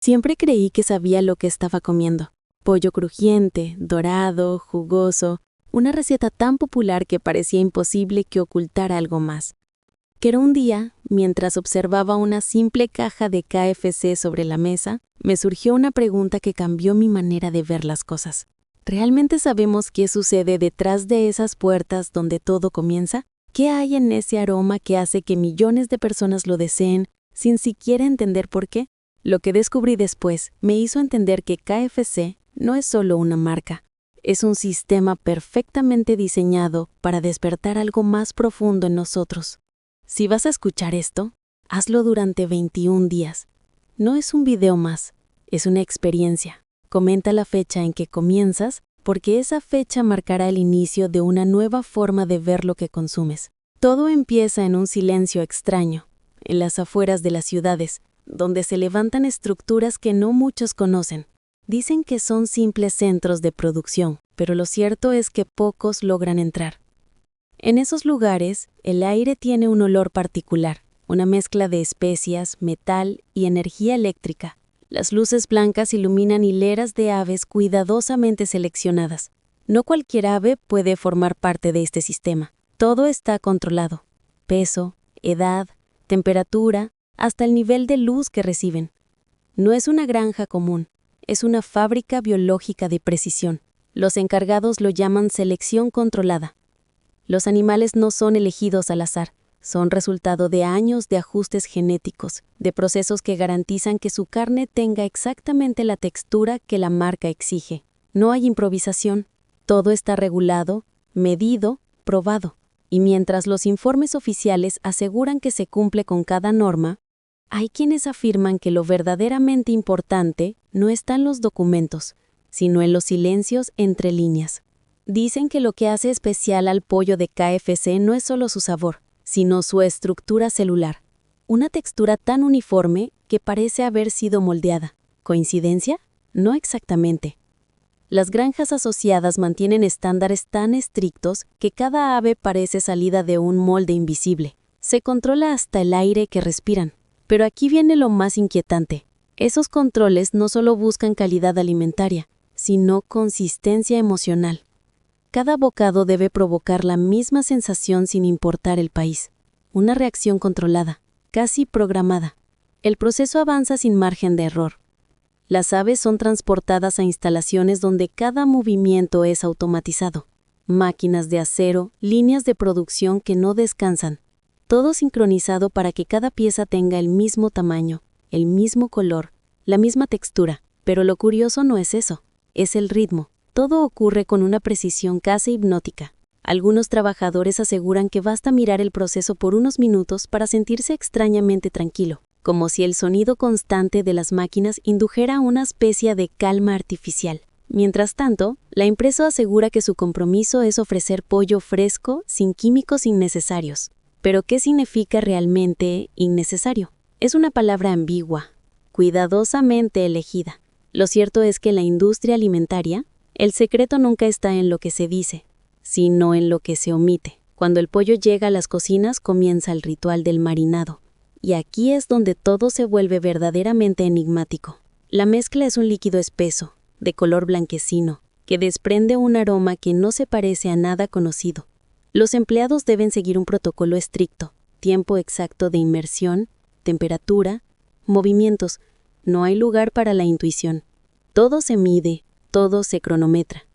Siempre creí que sabía lo que estaba comiendo. Pollo crujiente, dorado, jugoso, una receta tan popular que parecía imposible que ocultara algo más. Pero un día, mientras observaba una simple caja de KFC sobre la mesa, me surgió una pregunta que cambió mi manera de ver las cosas. ¿Realmente sabemos qué sucede detrás de esas puertas donde todo comienza? ¿Qué hay en ese aroma que hace que millones de personas lo deseen sin siquiera entender por qué? Lo que descubrí después me hizo entender que KFC no es solo una marca, es un sistema perfectamente diseñado para despertar algo más profundo en nosotros. Si vas a escuchar esto, hazlo durante 21 días. No es un video más, es una experiencia. Comenta la fecha en que comienzas, porque esa fecha marcará el inicio de una nueva forma de ver lo que consumes. Todo empieza en un silencio extraño, en las afueras de las ciudades, donde se levantan estructuras que no muchos conocen. Dicen que son simples centros de producción, pero lo cierto es que pocos logran entrar. En esos lugares, el aire tiene un olor particular, una mezcla de especias, metal y energía eléctrica. Las luces blancas iluminan hileras de aves cuidadosamente seleccionadas. No cualquier ave puede formar parte de este sistema. Todo está controlado. Peso, edad, temperatura, hasta el nivel de luz que reciben. No es una granja común, es una fábrica biológica de precisión. Los encargados lo llaman selección controlada. Los animales no son elegidos al azar, son resultado de años de ajustes genéticos, de procesos que garantizan que su carne tenga exactamente la textura que la marca exige. No hay improvisación, todo está regulado, medido, probado. Y mientras los informes oficiales aseguran que se cumple con cada norma, hay quienes afirman que lo verdaderamente importante no está en los documentos, sino en los silencios entre líneas. Dicen que lo que hace especial al pollo de KFC no es solo su sabor, sino su estructura celular. Una textura tan uniforme que parece haber sido moldeada. ¿Coincidencia? No exactamente. Las granjas asociadas mantienen estándares tan estrictos que cada ave parece salida de un molde invisible. Se controla hasta el aire que respiran. Pero aquí viene lo más inquietante. Esos controles no solo buscan calidad alimentaria, sino consistencia emocional. Cada bocado debe provocar la misma sensación sin importar el país. Una reacción controlada, casi programada. El proceso avanza sin margen de error. Las aves son transportadas a instalaciones donde cada movimiento es automatizado. Máquinas de acero, líneas de producción que no descansan. Todo sincronizado para que cada pieza tenga el mismo tamaño, el mismo color, la misma textura. Pero lo curioso no es eso, es el ritmo. Todo ocurre con una precisión casi hipnótica. Algunos trabajadores aseguran que basta mirar el proceso por unos minutos para sentirse extrañamente tranquilo, como si el sonido constante de las máquinas indujera una especie de calma artificial. Mientras tanto, la empresa asegura que su compromiso es ofrecer pollo fresco sin químicos innecesarios. ¿Pero qué significa realmente innecesario? Es una palabra ambigua, cuidadosamente elegida. Lo cierto es que en la industria alimentaria, el secreto nunca está en lo que se dice, sino en lo que se omite. Cuando el pollo llega a las cocinas, comienza el ritual del marinado. Y aquí es donde todo se vuelve verdaderamente enigmático. La mezcla es un líquido espeso, de color blanquecino, que desprende un aroma que no se parece a nada conocido. Los empleados deben seguir un protocolo estricto, tiempo exacto de inmersión, temperatura, movimientos. No hay lugar para la intuición. Todo se mide, todo se cronometra.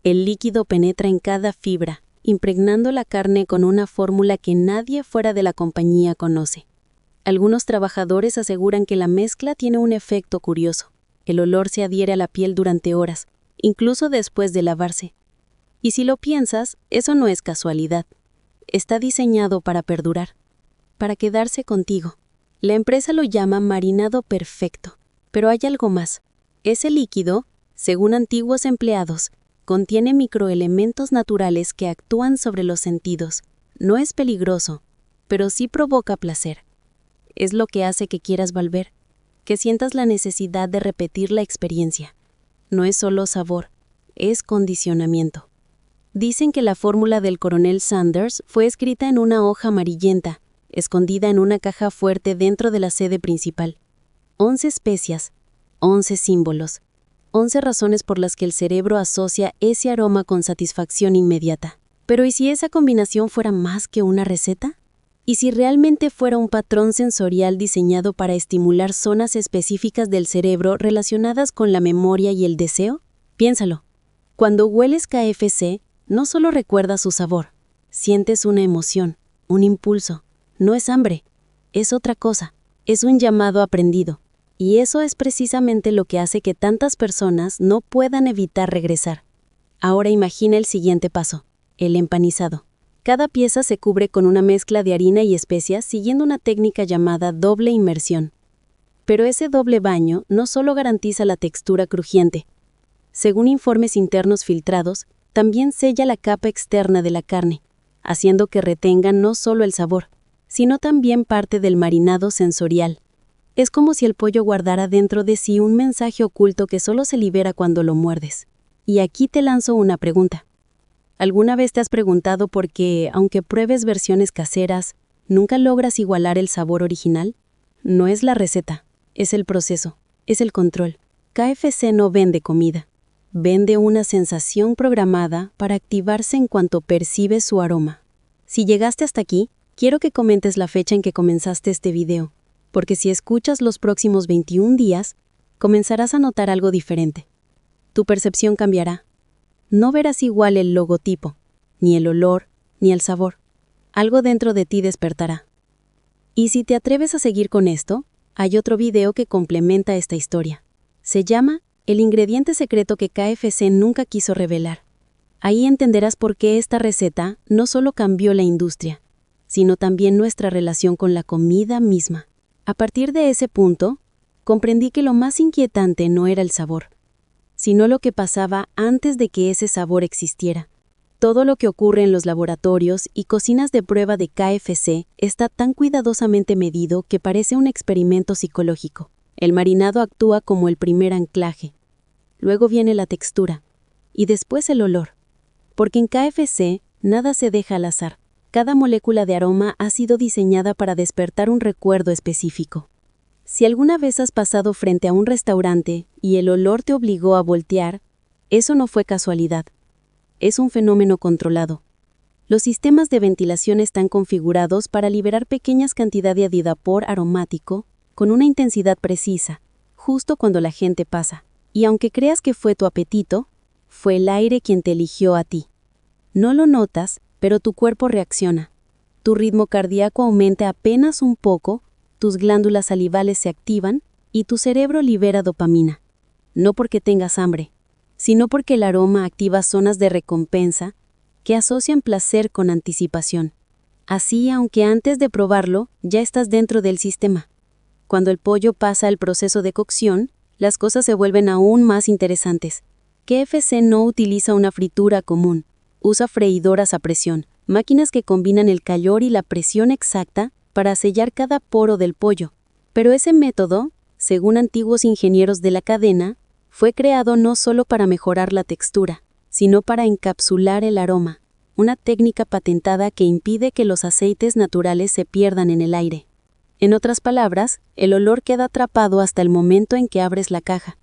El líquido penetra en cada fibra, impregnando la carne con una fórmula que nadie fuera de la compañía conoce. Algunos trabajadores aseguran que la mezcla tiene un efecto curioso. El olor se adhiere a la piel durante horas, incluso después de lavarse. Y si lo piensas, eso no es casualidad. Está diseñado para perdurar, para quedarse contigo. La empresa lo llama marinado perfecto, pero hay algo más. Ese líquido, según antiguos empleados, contiene microelementos naturales que actúan sobre los sentidos. No es peligroso, pero sí provoca placer. Es lo que hace que quieras volver, que sientas la necesidad de repetir la experiencia. No es solo sabor, es condicionamiento. Dicen que la fórmula del coronel Sanders fue escrita en una hoja amarillenta, escondida en una caja fuerte dentro de la sede principal. 11 especias, 11 símbolos. 11 razones por las que el cerebro asocia ese aroma con satisfacción inmediata. Pero ¿y si esa combinación fuera más que una receta? ¿Y si realmente fuera un patrón sensorial diseñado para estimular zonas específicas del cerebro relacionadas con la memoria y el deseo? Piénsalo. Cuando hueles KFC, no solo recuerdas su sabor, sientes una emoción, un impulso. No es hambre, es otra cosa, es un llamado aprendido. Y eso es precisamente lo que hace que tantas personas no puedan evitar regresar. Ahora imagina el siguiente paso, el empanizado. Cada pieza se cubre con una mezcla de harina y especias siguiendo una técnica llamada doble inmersión. Pero ese doble baño no solo garantiza la textura crujiente. Según informes internos filtrados, también sella la capa externa de la carne, haciendo que retenga no solo el sabor, sino también parte del marinado sensorial. Es como si el pollo guardara dentro de sí un mensaje oculto que solo se libera cuando lo muerdes. Y aquí te lanzo una pregunta. ¿Alguna vez te has preguntado por qué, aunque pruebes versiones caseras, nunca logras igualar el sabor original? No es la receta, es el proceso, es el control. KFC no vende comida, vende una sensación programada para activarse en cuanto percibes su aroma. Si llegaste hasta aquí, quiero que comentes la fecha en que comenzaste este video, porque si escuchas los próximos 21 días, comenzarás a notar algo diferente. Tu percepción cambiará. No verás igual el logotipo, ni el olor, ni el sabor. Algo dentro de ti despertará. Y si te atreves a seguir con esto, hay otro video que complementa esta historia. Se llama El ingrediente secreto que KFC nunca quiso revelar. Ahí entenderás por qué esta receta no solo cambió la industria, sino también nuestra relación con la comida misma. A partir de ese punto, comprendí que lo más inquietante no era el sabor, sino lo que pasaba antes de que ese sabor existiera. Todo lo que ocurre en los laboratorios y cocinas de prueba de KFC está tan cuidadosamente medido que parece un experimento psicológico. El marinado actúa como el primer anclaje. Luego viene la textura. Y después el olor. Porque en KFC nada se deja al azar. Cada molécula de aroma ha sido diseñada para despertar un recuerdo específico. Si alguna vez has pasado frente a un restaurante y el olor te obligó a voltear, eso no fue casualidad. Es un fenómeno controlado. Los sistemas de ventilación están configurados para liberar pequeñas cantidades de vapor aromático con una intensidad precisa, justo cuando la gente pasa. Y aunque creas que fue tu apetito, fue el aire quien te eligió a ti. No lo notas, pero tu cuerpo reacciona. Tu ritmo cardíaco aumenta apenas un poco, tus glándulas salivales se activan y tu cerebro libera dopamina. No porque tengas hambre, sino porque el aroma activa zonas de recompensa que asocian placer con anticipación. Así, aunque antes de probarlo, ya estás dentro del sistema. Cuando el pollo pasa el proceso de cocción, las cosas se vuelven aún más interesantes. KFC no utiliza una fritura común, usa freidoras a presión, máquinas que combinan el calor y la presión exacta para sellar cada poro del pollo. Pero ese método, según antiguos ingenieros de la cadena, fue creado no solo para mejorar la textura, sino para encapsular el aroma, una técnica patentada que impide que los aceites naturales se pierdan en el aire. En otras palabras, el olor queda atrapado hasta el momento en que abres la caja.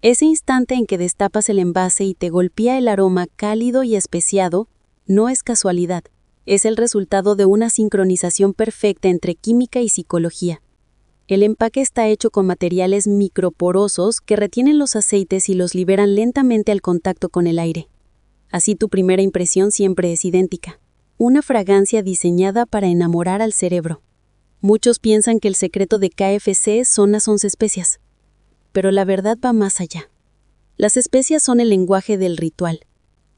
Ese instante en que destapas el envase y te golpea el aroma cálido y especiado, no es casualidad. Es el resultado de una sincronización perfecta entre química y psicología. El empaque está hecho con materiales microporosos que retienen los aceites y los liberan lentamente al contacto con el aire. Así tu primera impresión siempre es idéntica. Una fragancia diseñada para enamorar al cerebro. Muchos piensan que el secreto de KFC son las 11 especias. Pero la verdad va más allá. Las especias son el lenguaje del ritual.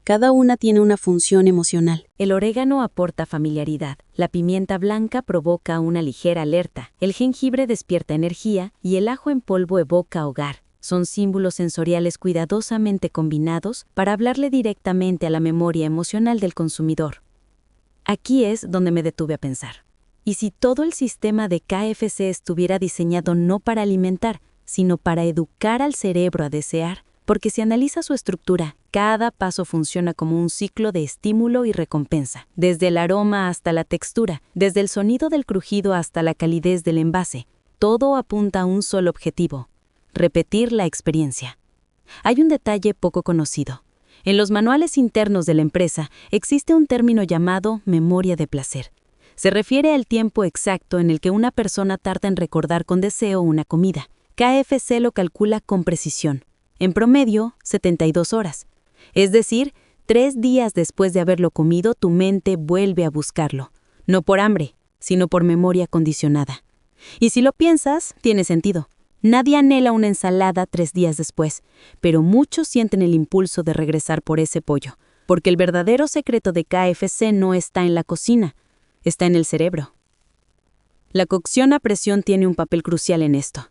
Cada una tiene una función emocional. El orégano aporta familiaridad, la pimienta blanca provoca una ligera alerta, el jengibre despierta energía y el ajo en polvo evoca hogar. Son símbolos sensoriales cuidadosamente combinados para hablarle directamente a la memoria emocional del consumidor. Aquí es donde me detuve a pensar. ¿Y si todo el sistema de KFC estuviera diseñado no para alimentar, sino para educar al cerebro a desear? Porque si analiza su estructura, cada paso funciona como un ciclo de estímulo y recompensa, desde el aroma hasta la textura, desde el sonido del crujido hasta la calidez del envase. Todo apunta a un solo objetivo: repetir la experiencia. Hay un detalle poco conocido. En los manuales internos de la empresa existe un término llamado memoria de placer. Se refiere al tiempo exacto en el que una persona tarda en recordar con deseo una comida. KFC lo calcula con precisión. En promedio, 72 horas. Es decir, 3 días después de haberlo comido, tu mente vuelve a buscarlo. No por hambre, sino por memoria condicionada. Y si lo piensas, tiene sentido. Nadie anhela una ensalada 3 días después, pero muchos sienten el impulso de regresar por ese pollo, porque el verdadero secreto de KFC no está en la cocina, está en el cerebro. La cocción a presión tiene un papel crucial en esto.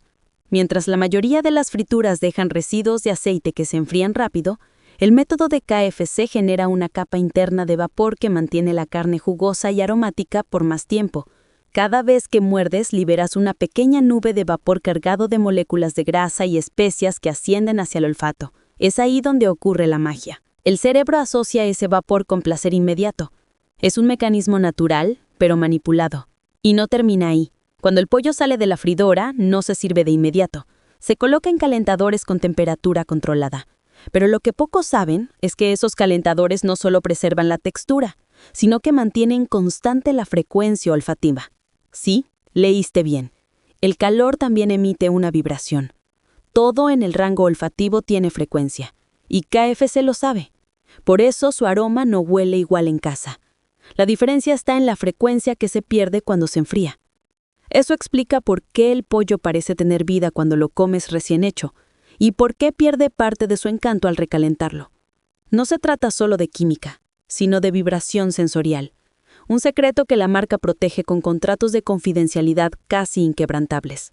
Mientras la mayoría de las frituras dejan residuos de aceite que se enfrían rápido, el método de KFC genera una capa interna de vapor que mantiene la carne jugosa y aromática por más tiempo. Cada vez que muerdes, liberas una pequeña nube de vapor cargado de moléculas de grasa y especias que ascienden hacia el olfato. Es ahí donde ocurre la magia. El cerebro asocia ese vapor con placer inmediato. Es un mecanismo natural, pero manipulado. Y no termina ahí. Cuando el pollo sale de la freidora, no se sirve de inmediato. Se coloca en calentadores con temperatura controlada. Pero lo que pocos saben es que esos calentadores no solo preservan la textura, sino que mantienen constante la frecuencia olfativa. Sí, leíste bien. El calor también emite una vibración. Todo en el rango olfativo tiene frecuencia, y KFC lo sabe. Por eso su aroma no huele igual en casa. La diferencia está en la frecuencia que se pierde cuando se enfría. Eso explica por qué el pollo parece tener vida cuando lo comes recién hecho, y por qué pierde parte de su encanto al recalentarlo. No se trata solo de química, sino de vibración sensorial. Un secreto que la marca protege con contratos de confidencialidad casi inquebrantables.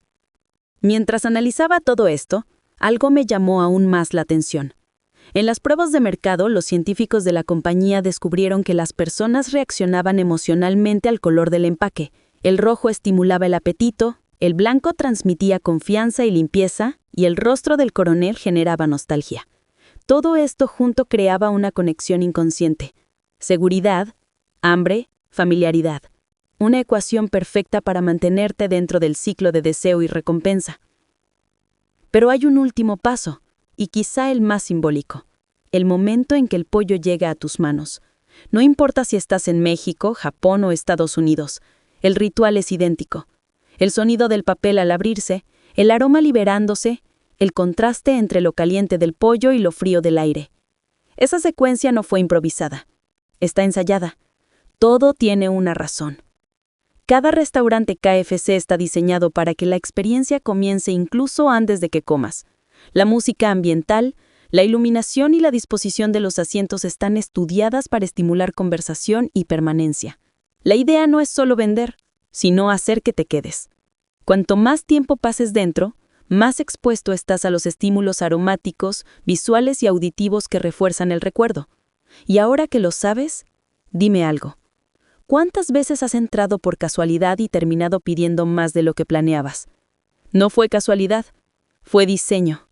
Mientras analizaba todo esto, algo me llamó aún más la atención. En las pruebas de mercado, los científicos de la compañía descubrieron que las personas reaccionaban emocionalmente al color del empaque. El rojo estimulaba el apetito, el blanco transmitía confianza y limpieza, y el rostro del coronel generaba nostalgia. Todo esto junto creaba una conexión inconsciente. Seguridad, hambre, familiaridad. Una ecuación perfecta para mantenerte dentro del ciclo de deseo y recompensa. Pero hay un último paso, y quizá el más simbólico. El momento en que el pollo llega a tus manos. No importa si estás en México, Japón o Estados Unidos, el ritual es idéntico. El sonido del papel al abrirse, el aroma liberándose, el contraste entre lo caliente del pollo y lo frío del aire. Esa secuencia no fue improvisada. Está ensayada. Todo tiene una razón. Cada restaurante KFC está diseñado para que la experiencia comience incluso antes de que comas. La música ambiental, la iluminación y la disposición de los asientos están estudiadas para estimular conversación y permanencia. La idea no es solo vender, sino hacer que te quedes. Cuanto más tiempo pases dentro, más expuesto estás a los estímulos aromáticos, visuales y auditivos que refuerzan el recuerdo. Y ahora que lo sabes, dime algo. ¿Cuántas veces has entrado por casualidad y terminado pidiendo más de lo que planeabas? No fue casualidad, fue diseño.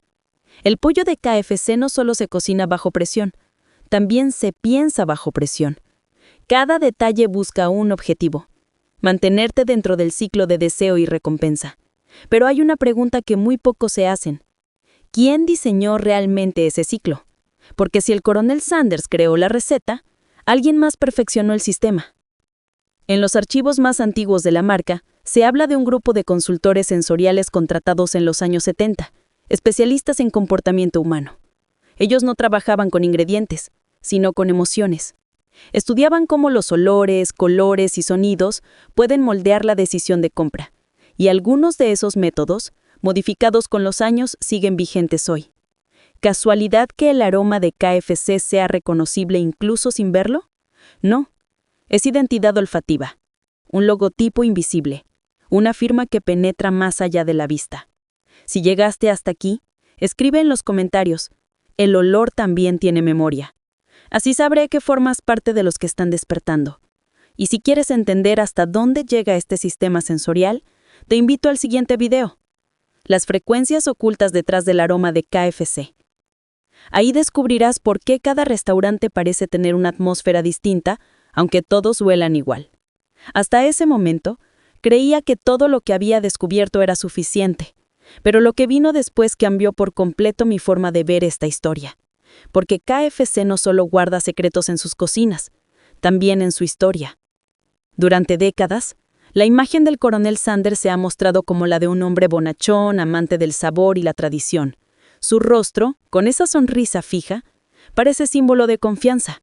El pollo de KFC no solo se cocina bajo presión, también se piensa bajo presión. Cada detalle busca un objetivo: mantenerte dentro del ciclo de deseo y recompensa. Pero hay una pregunta que muy pocos se hacen. ¿Quién diseñó realmente ese ciclo? Porque si el coronel Sanders creó la receta, alguien más perfeccionó el sistema. En los archivos más antiguos de la marca, se habla de un grupo de consultores sensoriales contratados en los años 70, especialistas en comportamiento humano. Ellos no trabajaban con ingredientes, sino con emociones. Estudiaban cómo los olores, colores y sonidos pueden moldear la decisión de compra, y algunos de esos métodos, modificados con los años, siguen vigentes hoy. ¿Casualidad que el aroma de KFC sea reconocible incluso sin verlo? No, es identidad olfativa, un logotipo invisible, una firma que penetra más allá de la vista. Si llegaste hasta aquí, escribe en los comentarios: el olor también tiene memoria. Así sabré que formas parte de los que están despertando. Y si quieres entender hasta dónde llega este sistema sensorial, te invito al siguiente video: las frecuencias ocultas detrás del aroma de KFC. Ahí descubrirás por qué cada restaurante parece tener una atmósfera distinta, aunque todos huelan igual. Hasta ese momento, creía que todo lo que había descubierto era suficiente. Pero lo que vino después cambió por completo mi forma de ver esta historia. Porque KFC no solo guarda secretos en sus cocinas, también en su historia. Durante décadas, la imagen del coronel Sanders se ha mostrado como la de un hombre bonachón, amante del sabor y la tradición. Su rostro, con esa sonrisa fija, parece símbolo de confianza.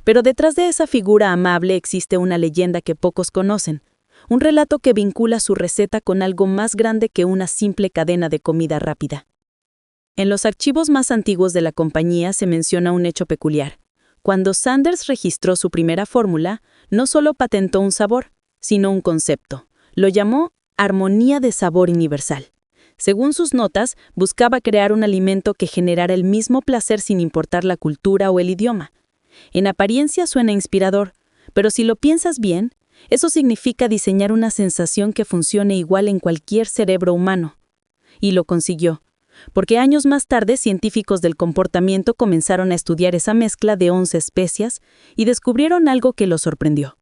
Pero detrás de esa figura amable existe una leyenda que pocos conocen, un relato que vincula su receta con algo más grande que una simple cadena de comida rápida. En los archivos más antiguos de la compañía se menciona un hecho peculiar. Cuando Sanders registró su primera fórmula, no solo patentó un sabor, sino un concepto. Lo llamó armonía de sabor universal. Según sus notas, buscaba crear un alimento que generara el mismo placer sin importar la cultura o el idioma. En apariencia suena inspirador, pero si lo piensas bien, eso significa diseñar una sensación que funcione igual en cualquier cerebro humano. Y lo consiguió, porque años más tarde científicos del comportamiento comenzaron a estudiar esa mezcla de 11 especias y descubrieron algo que los sorprendió.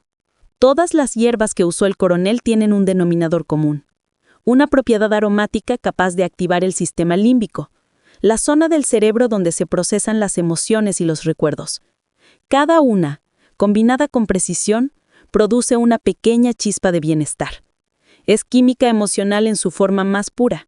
Todas las hierbas que usó el coronel tienen un denominador común: una propiedad aromática capaz de activar el sistema límbico, la zona del cerebro donde se procesan las emociones y los recuerdos. Cada una, combinada con precisión, produce una pequeña chispa de bienestar. Es química emocional en su forma más pura.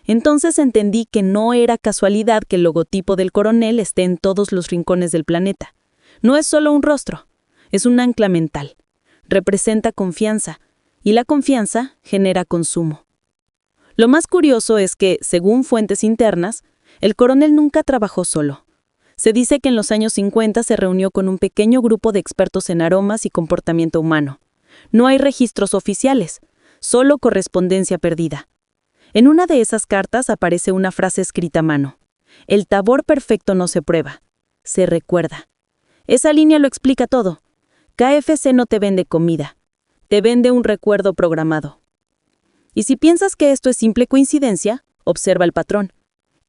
Entonces entendí que no era casualidad que el logotipo del coronel esté en todos los rincones del planeta. No es solo un rostro, es un ancla mental. Representa confianza, y la confianza genera consumo. Lo más curioso es que, según fuentes internas, el coronel nunca trabajó solo. Se dice que en los años 50 se reunió con un pequeño grupo de expertos en aromas y comportamiento humano. No hay registros oficiales, solo correspondencia perdida. En una de esas cartas aparece una frase escrita a mano: el sabor perfecto no se prueba, se recuerda. Esa línea lo explica todo. KFC no te vende comida, te vende un recuerdo programado. Y si piensas que esto es simple coincidencia, observa el patrón.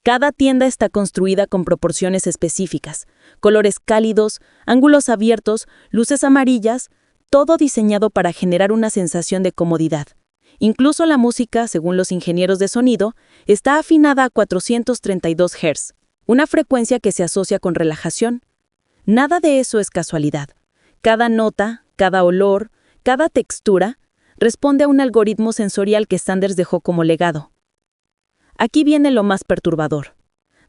Cada tienda está construida con proporciones específicas, colores cálidos, ángulos abiertos, luces amarillas, todo diseñado para generar una sensación de comodidad. Incluso la música, según los ingenieros de sonido, está afinada a 432 Hz, una frecuencia que se asocia con relajación. Nada de eso es casualidad. Cada nota, cada olor, cada textura responde a un algoritmo sensorial que Sanders dejó como legado. Aquí viene lo más perturbador.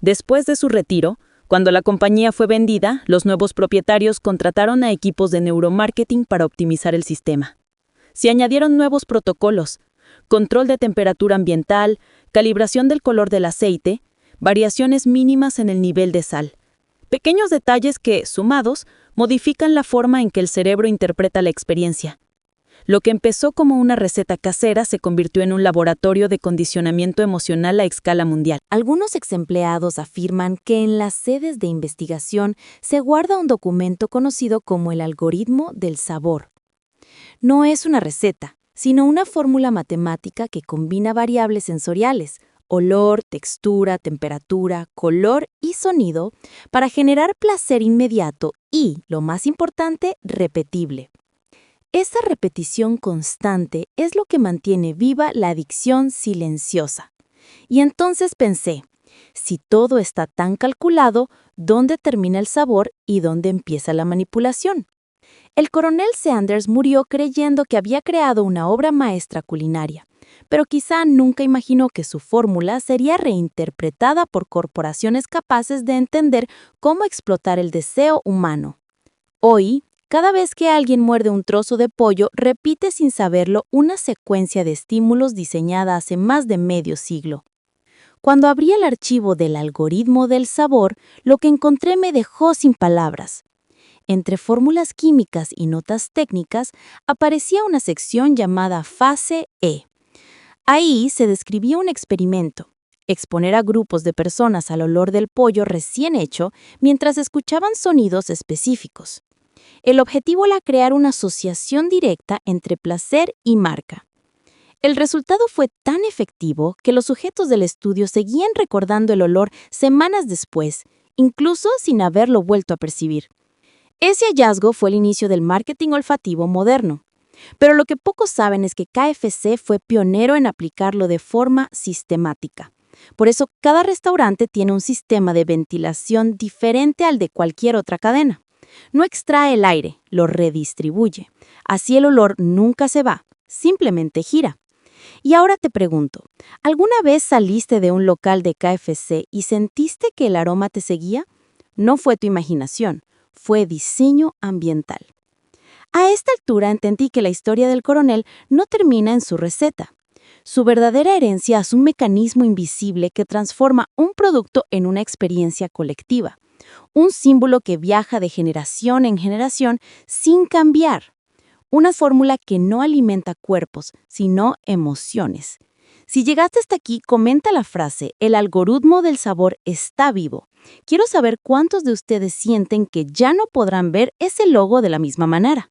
Después de su retiro, cuando la compañía fue vendida, los nuevos propietarios contrataron a equipos de neuromarketing para optimizar el sistema. Se añadieron nuevos protocolos: control de temperatura ambiental, calibración del color del aceite, variaciones mínimas en el nivel de sal. Pequeños detalles que, sumados, modifican la forma en que el cerebro interpreta la experiencia. Lo que empezó como una receta casera se convirtió en un laboratorio de condicionamiento emocional a escala mundial. Algunos exempleados afirman que en las sedes de investigación se guarda un documento conocido como el algoritmo del sabor. No es una receta, sino una fórmula matemática que combina variables sensoriales, olor, textura, temperatura, color y sonido, para generar placer inmediato y, lo más importante, repetible. Esa repetición constante es lo que mantiene viva la adicción silenciosa. Y entonces pensé, si todo está tan calculado, ¿dónde termina el sabor y dónde empieza la manipulación? El coronel Sanders murió creyendo que había creado una obra maestra culinaria, pero quizá nunca imaginó que su fórmula sería reinterpretada por corporaciones capaces de entender cómo explotar el deseo humano. Hoy, cada vez que alguien muerde un trozo de pollo, repite sin saberlo una secuencia de estímulos diseñada hace más de medio siglo. Cuando abrí el archivo del algoritmo del sabor, lo que encontré me dejó sin palabras. Entre fórmulas químicas y notas técnicas, aparecía una sección llamada Fase E. Ahí se describía un experimento: exponer a grupos de personas al olor del pollo recién hecho mientras escuchaban sonidos específicos. El objetivo era crear una asociación directa entre placer y marca. El resultado fue tan efectivo que los sujetos del estudio seguían recordando el olor semanas después, incluso sin haberlo vuelto a percibir. Ese hallazgo fue el inicio del marketing olfativo moderno. Pero lo que pocos saben es que KFC fue pionero en aplicarlo de forma sistemática. Por eso, cada restaurante tiene un sistema de ventilación diferente al de cualquier otra cadena. No extrae el aire, lo redistribuye. Así el olor nunca se va, simplemente gira. Y ahora te pregunto, ¿alguna vez saliste de un local de KFC y sentiste que el aroma te seguía? No fue tu imaginación, fue diseño ambiental. A esta altura entendí que la historia del coronel no termina en su receta. Su verdadera herencia es un mecanismo invisible que transforma un producto en una experiencia colectiva, un símbolo que viaja de generación en generación sin cambiar. Una fórmula que no alimenta cuerpos, sino emociones. Si llegaste hasta aquí, comenta la frase, el algoritmo del sabor está vivo. Quiero saber cuántos de ustedes sienten que ya no podrán ver ese logo de la misma manera.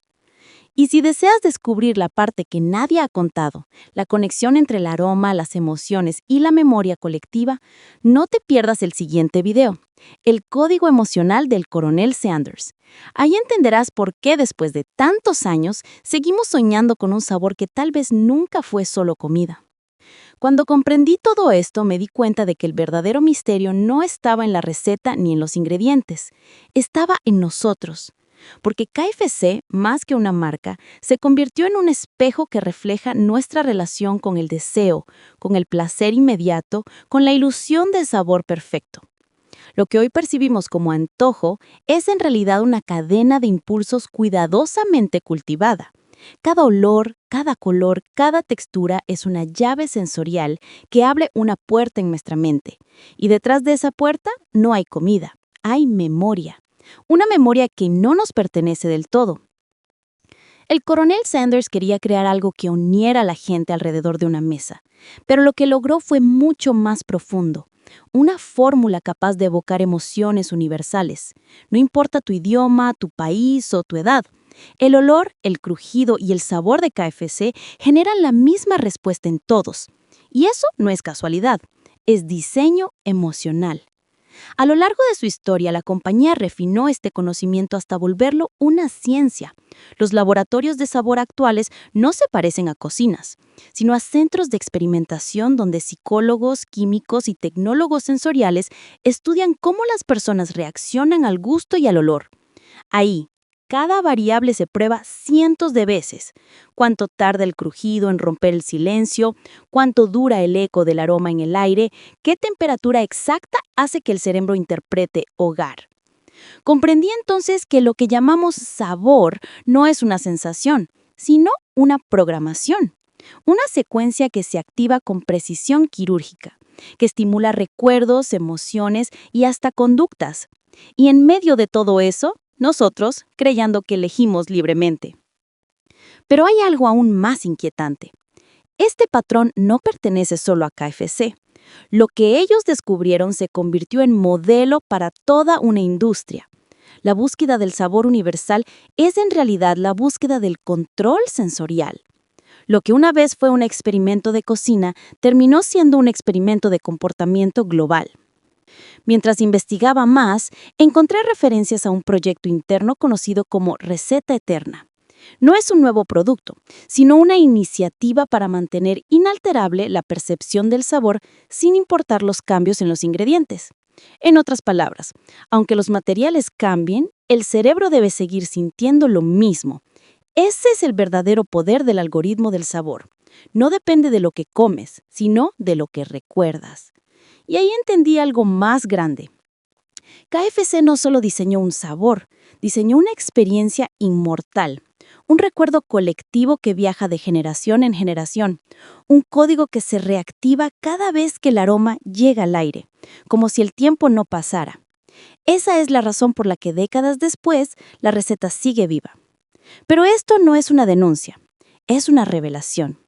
Y si deseas descubrir la parte que nadie ha contado, la conexión entre el aroma, las emociones y la memoria colectiva, no te pierdas el siguiente video, el código emocional del Coronel Sanders. Ahí entenderás por qué después de tantos años seguimos soñando con un sabor que tal vez nunca fue solo comida. Cuando comprendí todo esto, me di cuenta de que el verdadero misterio no estaba en la receta ni en los ingredientes, estaba en nosotros. Porque KFC, más que una marca, se convirtió en un espejo que refleja nuestra relación con el deseo, con el placer inmediato, con la ilusión del sabor perfecto. Lo que hoy percibimos como antojo es en realidad una cadena de impulsos cuidadosamente cultivada. Cada olor, cada color, cada textura es una llave sensorial que abre una puerta en nuestra mente. Y detrás de esa puerta no hay comida, hay memoria. Una memoria que no nos pertenece del todo. El coronel Sanders quería crear algo que uniera a la gente alrededor de una mesa, pero lo que logró fue mucho más profundo. Una fórmula capaz de evocar emociones universales. No importa tu idioma, tu país o tu edad. El olor, el crujido y el sabor de KFC generan la misma respuesta en todos. Y eso no es casualidad, es diseño emocional. A lo largo de su historia, la compañía refinó este conocimiento hasta volverlo una ciencia. Los laboratorios de sabor actuales no se parecen a cocinas, sino a centros de experimentación donde psicólogos, químicos y tecnólogos sensoriales estudian cómo las personas reaccionan al gusto y al olor. Ahí, cada variable se prueba cientos de veces. Cuánto tarda el crujido en romper el silencio, cuánto dura el eco del aroma en el aire, qué temperatura exacta hace que el cerebro interprete hogar. Comprendí entonces que lo que llamamos sabor no es una sensación, sino una programación. Una secuencia que se activa con precisión quirúrgica, que estimula recuerdos, emociones y hasta conductas. Y en medio de todo eso, nosotros creyendo que elegimos libremente. Pero hay algo aún más inquietante. Este patrón no pertenece solo a KFC. Lo que ellos descubrieron se convirtió en modelo para toda una industria. La búsqueda del sabor universal es en realidad la búsqueda del control sensorial. Lo que una vez fue un experimento de cocina terminó siendo un experimento de comportamiento global. Mientras investigaba más, encontré referencias a un proyecto interno conocido como Receta Eterna. No es un nuevo producto, sino una iniciativa para mantener inalterable la percepción del sabor sin importar los cambios en los ingredientes. En otras palabras, aunque los materiales cambien, el cerebro debe seguir sintiendo lo mismo. Ese es el verdadero poder del algoritmo del sabor. No depende de lo que comes, sino de lo que recuerdas. Y ahí entendí algo más grande. KFC no solo diseñó un sabor, diseñó una experiencia inmortal, un recuerdo colectivo que viaja de generación en generación, un código que se reactiva cada vez que el aroma llega al aire, como si el tiempo no pasara. Esa es la razón por la que décadas después la receta sigue viva. Pero esto no es una denuncia, es una revelación.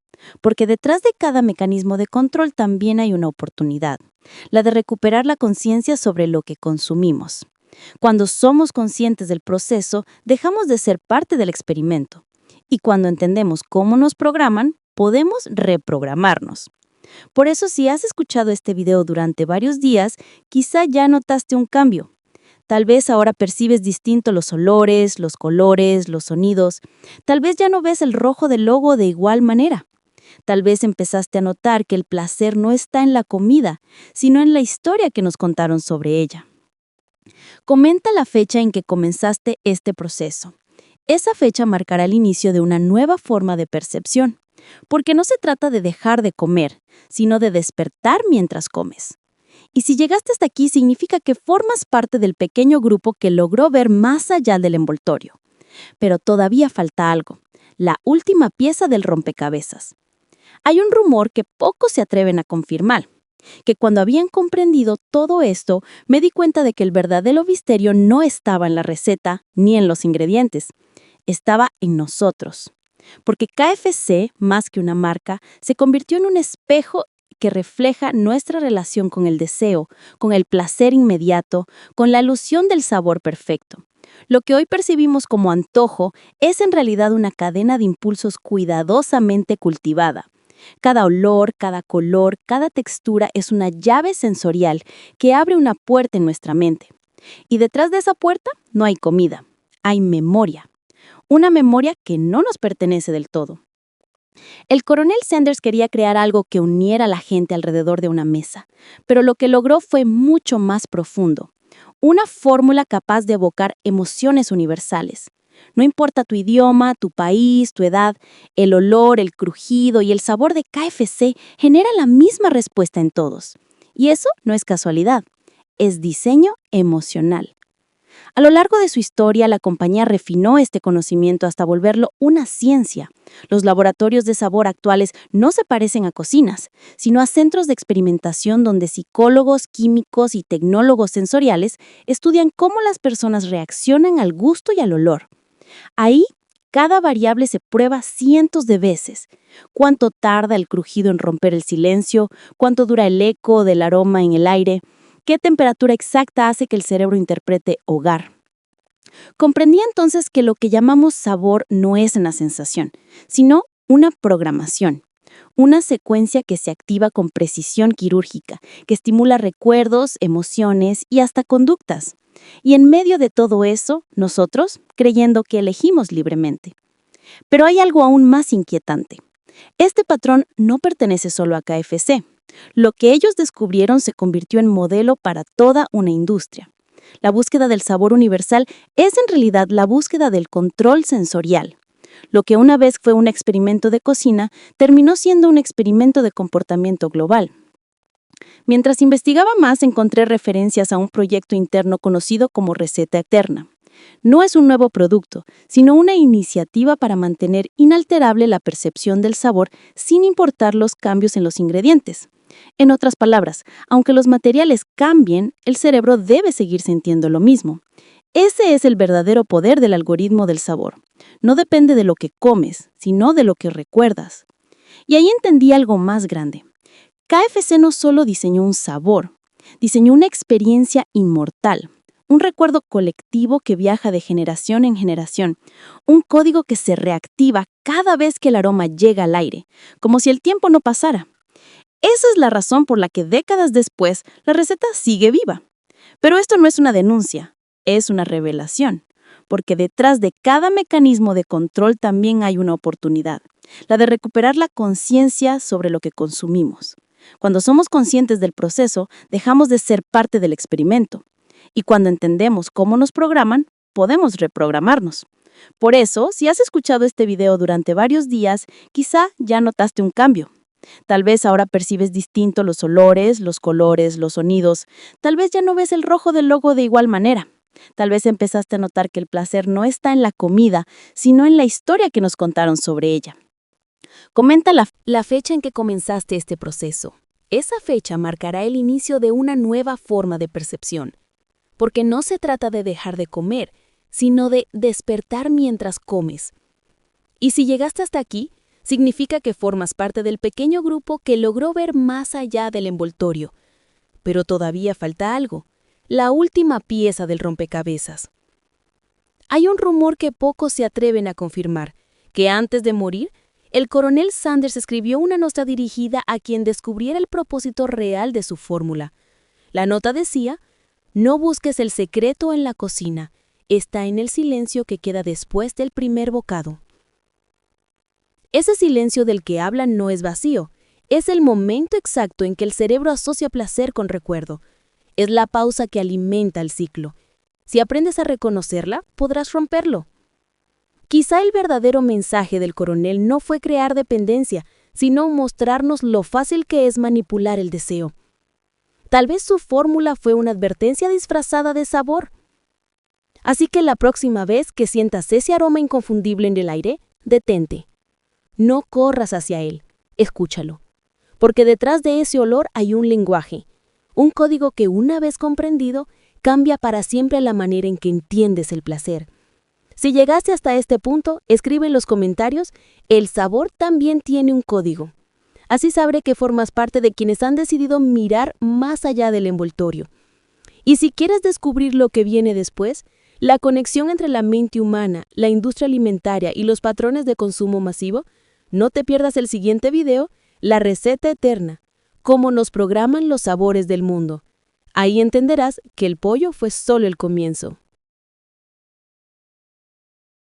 Porque detrás de cada mecanismo de control también hay una oportunidad, la de recuperar la conciencia sobre lo que consumimos. Cuando somos conscientes del proceso, dejamos de ser parte del experimento. Y cuando entendemos cómo nos programan, podemos reprogramarnos. Por eso, si has escuchado este video durante varios días, quizá ya notaste un cambio. Tal vez ahora percibes distinto los olores, los colores, los sonidos. Tal vez ya no ves el rojo del logo de igual manera. Tal vez empezaste a notar que el placer no está en la comida, sino en la historia que nos contaron sobre ella. Comenta la fecha en que comenzaste este proceso. Esa fecha marcará el inicio de una nueva forma de percepción, porque no se trata de dejar de comer, sino de despertar mientras comes. Y si llegaste hasta aquí, significa que formas parte del pequeño grupo que logró ver más allá del envoltorio. Pero todavía falta algo, la última pieza del rompecabezas. Hay un rumor que pocos se atreven a confirmar, que cuando habían comprendido todo esto, me di cuenta de que el verdadero misterio no estaba en la receta ni en los ingredientes, estaba en nosotros. Porque KFC, más que una marca, se convirtió en un espejo que refleja nuestra relación con el deseo, con el placer inmediato, con la ilusión del sabor perfecto. Lo que hoy percibimos como antojo es en realidad una cadena de impulsos cuidadosamente cultivada. Cada olor, cada color, cada textura es una llave sensorial que abre una puerta en nuestra mente. Y detrás de esa puerta no hay comida, hay memoria. Una memoria que no nos pertenece del todo. El coronel Sanders quería crear algo que uniera a la gente alrededor de una mesa, pero lo que logró fue mucho más profundo. Una fórmula capaz de evocar emociones universales. No importa tu idioma, tu país, tu edad, el olor, el crujido y el sabor de KFC genera la misma respuesta en todos. Y eso no es casualidad, es diseño emocional. A lo largo de su historia, la compañía refinó este conocimiento hasta volverlo una ciencia. Los laboratorios de sabor actuales no se parecen a cocinas, sino a centros de experimentación donde psicólogos, químicos y tecnólogos sensoriales estudian cómo las personas reaccionan al gusto y al olor. Ahí, cada variable se prueba cientos de veces. ¿Cuánto tarda el crujido en romper el silencio? ¿Cuánto dura el eco del aroma en el aire? ¿Qué temperatura exacta hace que el cerebro interprete hogar? Comprendí entonces que lo que llamamos sabor no es una sensación, sino una programación. Una secuencia que se activa con precisión quirúrgica, que estimula recuerdos, emociones y hasta conductas. Y en medio de todo eso, nosotros, creyendo que elegimos libremente. Pero hay algo aún más inquietante. Este patrón no pertenece solo a KFC. Lo que ellos descubrieron se convirtió en modelo para toda una industria. La búsqueda del sabor universal es en realidad la búsqueda del control sensorial. Lo que una vez fue un experimento de cocina, terminó siendo un experimento de comportamiento global. Mientras investigaba más, encontré referencias a un proyecto interno conocido como Receta Eterna. No es un nuevo producto, sino una iniciativa para mantener inalterable la percepción del sabor sin importar los cambios en los ingredientes. En otras palabras, aunque los materiales cambien, el cerebro debe seguir sintiendo lo mismo. Ese es el verdadero poder del algoritmo del sabor. No depende de lo que comes, sino de lo que recuerdas. Y ahí entendí algo más grande. KFC no solo diseñó un sabor, diseñó una experiencia inmortal. Un recuerdo colectivo que viaja de generación en generación, un código que se reactiva cada vez que el aroma llega al aire, como si el tiempo no pasara. Esa es la razón por la que décadas después la receta sigue viva. Pero esto no es una denuncia, es una revelación, porque detrás de cada mecanismo de control también hay una oportunidad, la de recuperar la conciencia sobre lo que consumimos. Cuando somos conscientes del proceso, dejamos de ser parte del experimento. Y cuando entendemos cómo nos programan, podemos reprogramarnos. Por eso, si has escuchado este video durante varios días, quizá ya notaste un cambio. Tal vez ahora percibes distinto los olores, los colores, los sonidos. Tal vez ya no ves el rojo del logo de igual manera. Tal vez empezaste a notar que el placer no está en la comida, sino en la historia que nos contaron sobre ella. Comenta la fecha en que comenzaste este proceso. Esa fecha marcará el inicio de una nueva forma de percepción. Porque no se trata de dejar de comer, sino de despertar mientras comes. Y si llegaste hasta aquí, significa que formas parte del pequeño grupo que logró ver más allá del envoltorio. Pero todavía falta algo, la última pieza del rompecabezas. Hay un rumor que pocos se atreven a confirmar, que antes de morir, el coronel Sanders escribió una nota dirigida a quien descubriera el propósito real de su fórmula. La nota decía: No busques el secreto en la cocina, está en el silencio que queda después del primer bocado. Ese silencio del que hablan no es vacío, es el momento exacto en que el cerebro asocia placer con recuerdo. Es la pausa que alimenta el ciclo. Si aprendes a reconocerla, podrás romperlo. Quizá el verdadero mensaje del coronel no fue crear dependencia, sino mostrarnos lo fácil que es manipular el deseo. Tal vez su fórmula fue una advertencia disfrazada de sabor. Así que la próxima vez que sientas ese aroma inconfundible en el aire, detente. No corras hacia él, escúchalo. Porque detrás de ese olor hay un lenguaje, un código que una vez comprendido, cambia para siempre la manera en que entiendes el placer. Si llegaste hasta este punto, escribe en los comentarios, el sabor también tiene un código. Así sabré que formas parte de quienes han decidido mirar más allá del envoltorio. Y si quieres descubrir lo que viene después, la conexión entre la mente humana, la industria alimentaria y los patrones de consumo masivo, no te pierdas el siguiente video, La receta eterna, cómo nos programan los sabores del mundo. Ahí entenderás que el pollo fue solo el comienzo.